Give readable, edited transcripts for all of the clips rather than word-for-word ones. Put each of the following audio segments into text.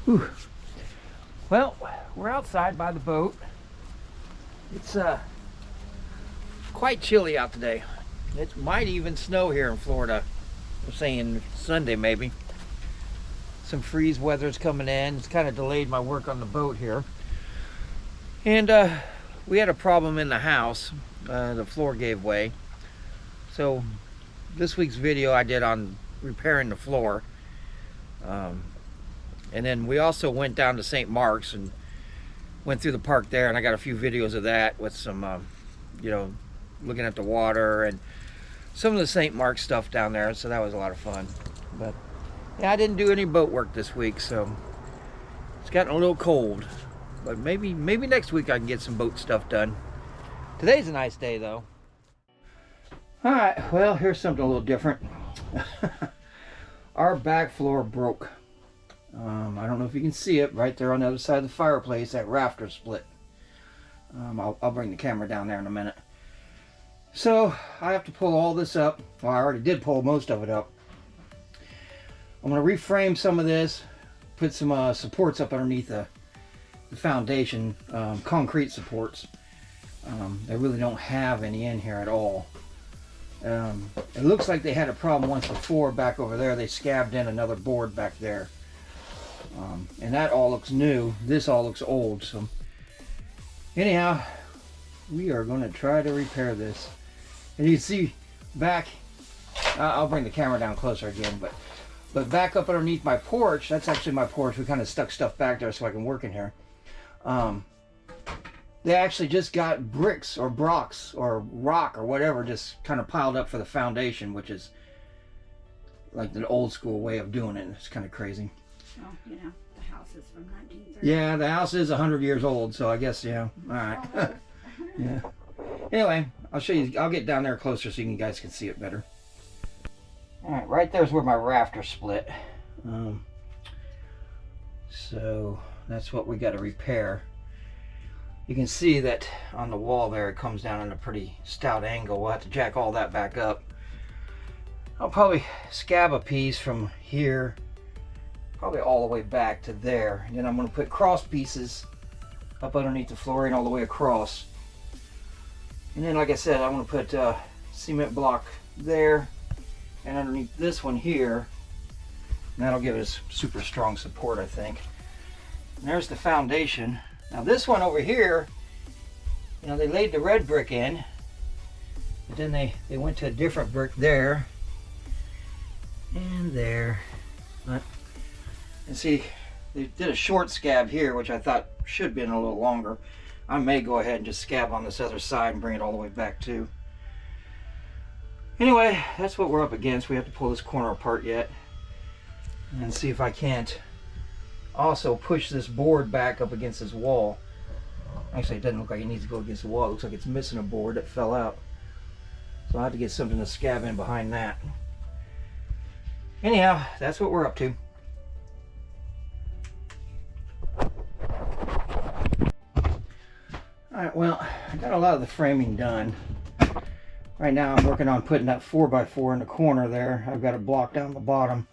Whew. Well, we're outside by the boat. It's quite chilly out today. It might even snow here in Florida. We're saying Sunday maybe. Some freeze weather's coming in. It's kind of delayed my work on the boat here. And we had a problem in the house. The floor gave way. So this week's video I did on repairing the floor. And then we also went down to St. Mark's and went through the park there, and I got a few videos of that with some, you know, looking at the water and some of the St. Mark's stuff down there, so that was a lot of fun. But yeah, I didn't do any boat work this week, so it's gotten a little cold. But maybe next week I can get some boat stuff done. Today's a nice day though. All right, well, here's something a little different. Our back floor broke. I don't know if you can see it right there on the other side of the fireplace, that rafter split. I'll bring the camera down there in a minute. So I have to pull all this up. Well, I already did pull most of it up. I'm going to reframe some of this, put some supports up underneath the foundation, concrete supports. They really don't have any in here at all. It looks like they had a problem once before back over there. They scabbed in another board back there. And that all looks new. This all looks old. So anyhow, we are going to try to repair this. And you can see back, I'll bring the camera down closer again, but back up underneath my porch, that's actually my porch. We kind of stuck stuff back there so I can work in here. They actually just got bricks or blocks or rock or whatever just kind of piled up for the foundation, which is like the old school way of doing it. It's kind of crazy. Well, you know, the house is from 1930. Yeah, the house is 100 years old, so I guess, yeah. All right. Yeah. Anyway, I'll show you. I'll get down there closer so you guys can see it better. All right, right there's where my rafter split. So that's what we got to repair. You can see that on the wall there, it comes down in a pretty stout angle. We'll have to jack all that back up. I'll probably scab a piece from here, probably all the way back to there. And then I'm going to put cross pieces up underneath the flooring all the way across. And then, like I said, I'm going to put cement block there and underneath this one here. And that'll give us super strong support, I think. And there's the foundation. Now this one over here, you know, they laid the red brick in, but then they went to a different brick there and there. But, and see, they did a short scab here, which I thought should have been a little longer. I may go ahead and just scab on this other side and bring it all the way back too. Anyway, that's what we're up against. We have to pull this corner apart yet and see if I can't also push this board back up against this wall. Actually, it doesn't look like it needs to go against the wall. It looks like it's missing a board that fell out. So I'll have to get something to scab in behind that. Anyhow, that's what we're up to. Alright, well, I got a lot of the framing done. Right now I'm working on putting that 4x4 in the corner there. I've got it blocked down the bottom.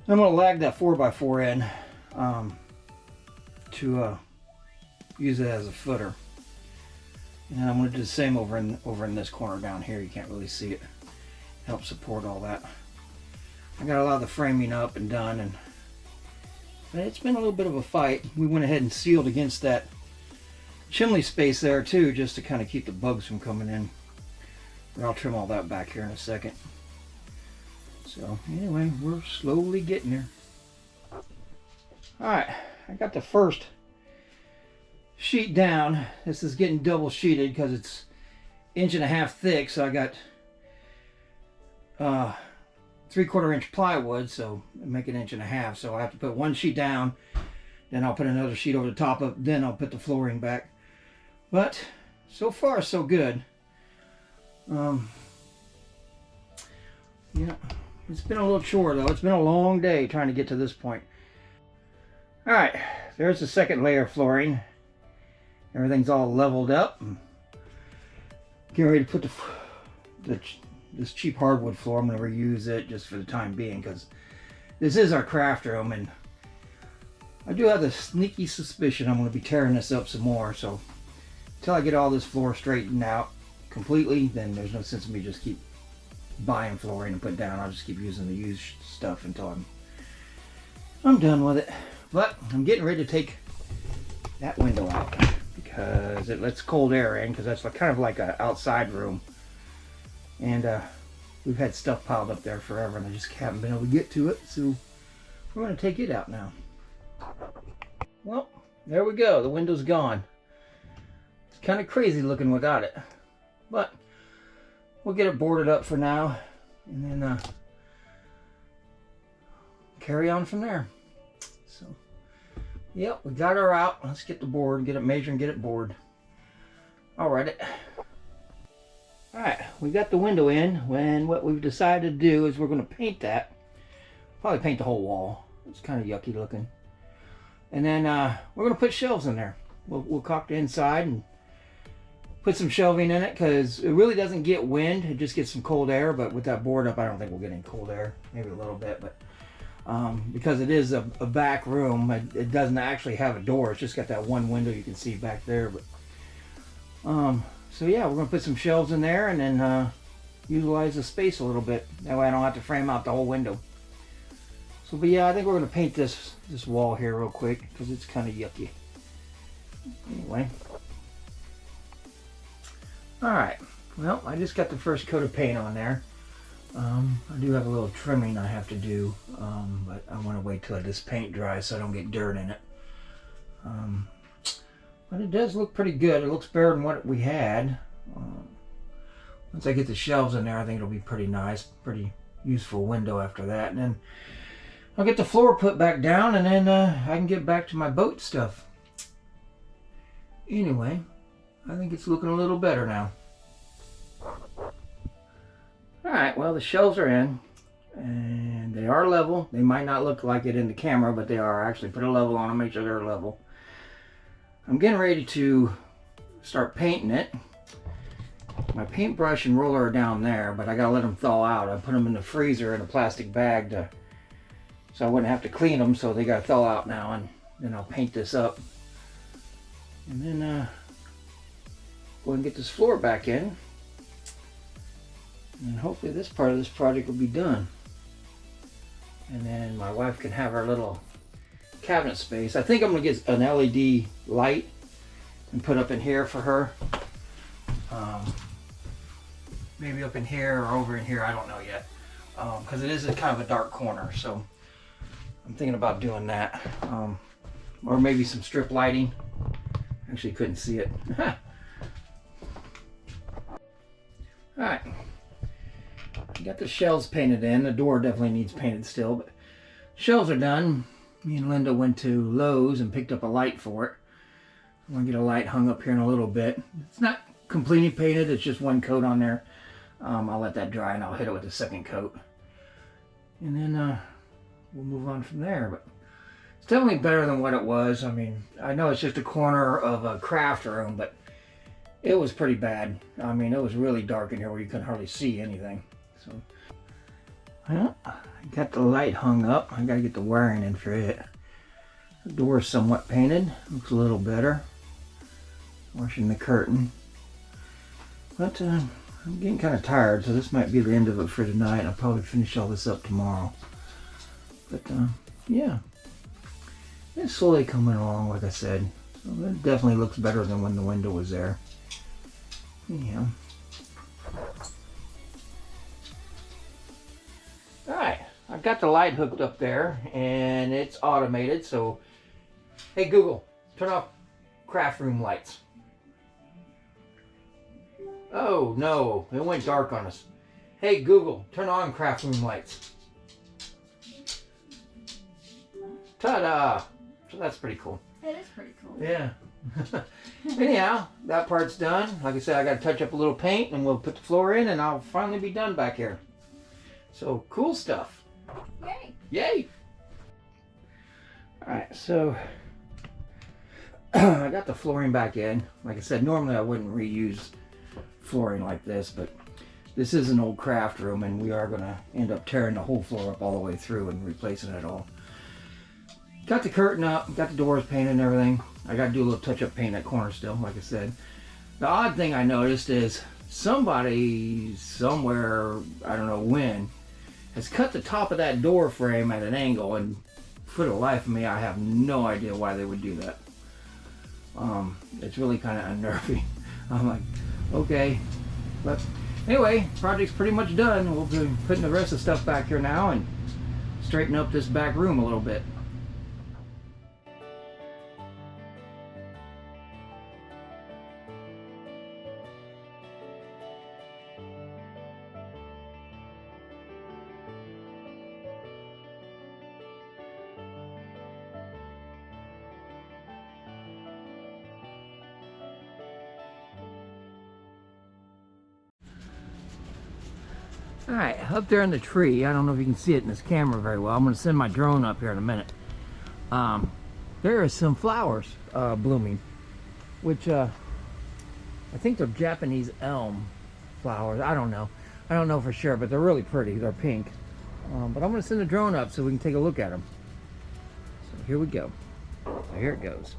I'm going to lag that 4x4 in to use it as a footer. And I'm going to do the same over in this corner down here. You can't really see it. Help support all that. I got a lot of the framing up and done, but it's been a little bit of a fight. We went ahead and sealed against that chimney space there too, just to kind of keep the bugs from coming in. But I'll trim all that back here in a second. So anyway, we're slowly getting there. All right, I got the first sheet down. This is getting double sheeted because it's 1.5 inches thick, so I got 3/4 inch plywood, so make it 1.5 inches. So I have to put one sheet down, then I'll put another sheet over the top of, then I'll put the flooring back. But so far so good. Yeah, it's been a little chore though. It's been a long day trying to get to this point. All right, there's the second layer of flooring. Everything's all leveled up. Getting ready to put this cheap hardwood floor. I'm going to reuse it just for the time being because this is our craft room, and I do have the sneaky suspicion I'm going to be tearing this up some more, so until I get all this floor straightened out completely, then there's no sense in me just keep buying flooring and put down. I'll just keep using the used stuff until I'm done with it. But I'm getting ready to take that window out because it lets cold air in, because that's kind of like an outside room, and we've had stuff piled up there forever and I just haven't been able to get to it, so we're going to take it out now. Well, there we go. The window's gone. It's kind of crazy looking without it, but we'll get it boarded up for now and then carry on from there. So, yep, we got her out. Let's get the board, get it measured and get it bored. Alright. Alright, we got the window in. When what we've decided to do is we're going to paint that. Probably paint the whole wall. It's kind of yucky looking. And then we're going to put shelves in there. We'll caulk the inside and put some shelving in it, because it really doesn't get wind. It just gets some cold air, but with that board up, I don't think we'll get any cold air. Maybe a little bit, but because it is a back room, it doesn't actually have a door. It's just got that one window you can see back there. But so yeah, we're going to put some shelves in there and then utilize the space a little bit. That way I don't have to frame out the whole window. So, but yeah, I think we're going to paint this wall here real quick because it's kind of yucky. Anyway. Alright, well, I just got the first coat of paint on there. I do have a little trimming I have to do, but I want to wait till this paint dries so I don't get dirt in it. But it does look pretty good. It looks better than what we had. Once I get the shelves in there, I think it'll be pretty nice, pretty useful window after that. And then I'll get the floor put back down, and then I can get back to my boat stuff. Anyway, I think it's looking a little better now. Alright, well, the shelves are in, and they are level. They might not look like it in the camera, but they are. Actually put a level on them, make sure they're level. I'm getting ready to start painting it. My paintbrush and roller are down there, but I gotta let them thaw out. I put them in the freezer in a plastic bag so I wouldn't have to clean them, so they gotta thaw out now, and then I'll paint this up. And then go ahead and get this floor back in. And hopefully this part of this project will be done. And then my wife can have her little cabinet space. I think I'm going to get an LED light and put up in here for her. Maybe up in here or over in here, I don't know yet. Because it is kind of a dark corner, so I'm thinking about doing that. Or maybe some strip lighting. Actually couldn't see it. Alright. Got the shelves painted in. The door definitely needs painted still, but shelves are done. Me and Linda went to Lowe's and picked up a light for it. I'm going to get a light hung up here in a little bit. It's not completely painted, it's just one coat on there. I'll let that dry and I'll hit it with a second coat. And then we'll move on from there. But it's definitely better than what it was. I mean, I know it's just a corner of a craft room, but it was pretty bad. I mean, it was really dark in here where you couldn't hardly see anything. So, well, I got the light hung up. I gotta get the wiring in for it. The door is somewhat painted. Looks a little better. Washing the curtain. But I'm getting kind of tired, so this might be the end of it for tonight. I'll probably finish all this up tomorrow. But yeah, it's slowly coming along, like I said. So it definitely looks better than when the window was there. Anyhow. Alright, I've got the light hooked up there and it's automated, so hey Google, turn off craft room lights. Oh no, it went dark on us. Hey Google, turn on craft room lights. Ta-da! So that's pretty cool. It is pretty cool. Yeah. Anyhow, that part's done. Like I said, I got to touch up a little paint and we'll put the floor in and I'll finally be done back here. So, cool stuff. Yay! Yay! Alright, so I got the flooring back in. Like I said, normally I wouldn't reuse flooring like this, but this is an old craft room and we are going to end up tearing the whole floor up all the way through and replacing it all. got the curtain up, got the doors painted and everything. I got to do a little touch-up paint in that corner still, like I said. The odd thing I noticed is somebody somewhere, I don't know when, has cut the top of that door frame at an angle, and for the life of me, I have no idea why they would do that. It's really kind of unnerving. I'm like, okay, but anyway, project's pretty much done. We'll be putting the rest of the stuff back here now and straighten up this back room a little bit. Alright, up there in the tree, I don't know if you can see it in this camera very well. I'm going to send my drone up here in a minute. There are some flowers blooming, which I think they're Japanese elm flowers. I don't know for sure, but they're really pretty. They're pink. But I'm going to send the drone up so we can take a look at them. So here we go. So here it goes.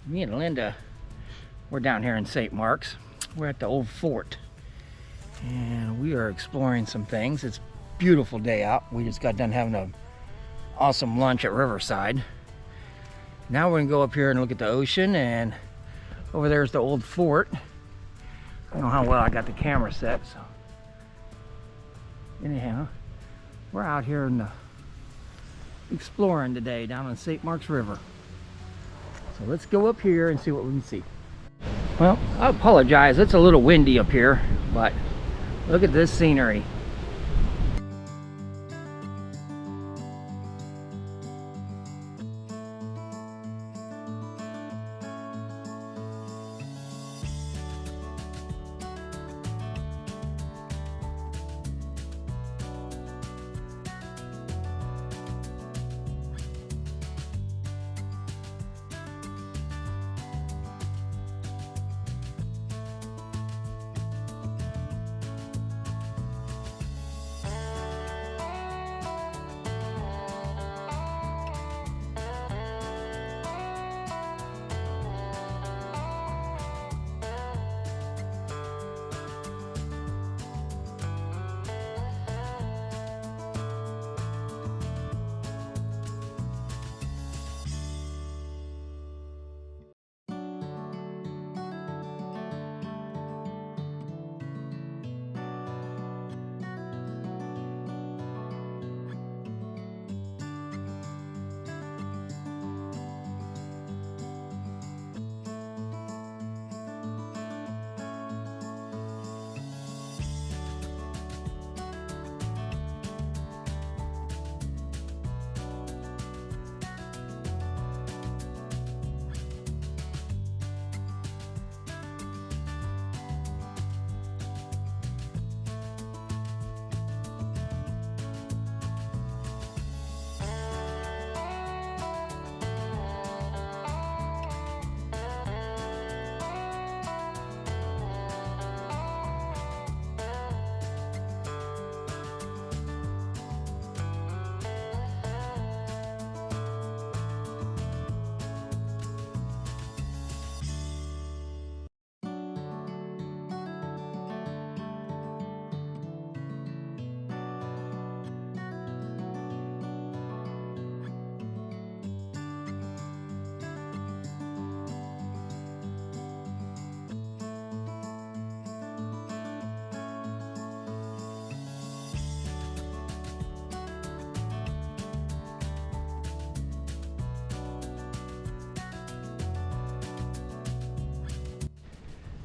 Me and Linda, we're down here in St. Mark's. We're at the old fort and we are exploring some things. It's a beautiful day out. We just got done having an awesome lunch at Riverside. Now we're gonna go up here and look at the ocean, and over there's the old fort. I don't know how well I got the camera set, so anyhow, we're out here in the exploring today down on St. Mark's River. So let's go up here and see what we can see. Well, I apologize, it's a little windy up here, but look at this scenery.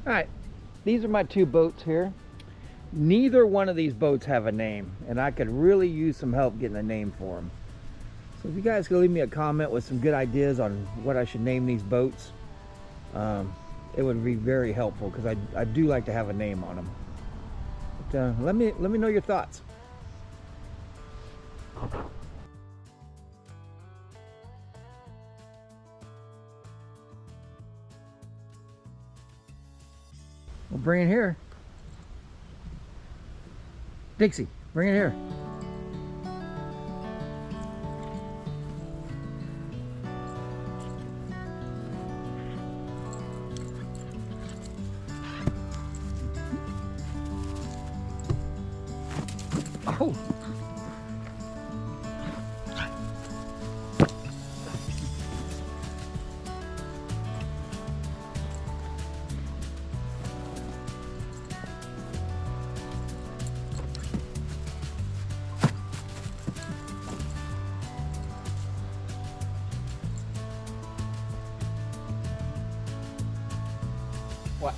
All right, these are my two boats here. Neither one of these boats have a name, and I could really use some help getting a name for them. So if you guys could leave me a comment with some good ideas on what I should name these boats, it would be very helpful, because I do like to have a name on them. But, let me know your thoughts. We'll bring it here. Dixie, bring it here. Oh. What?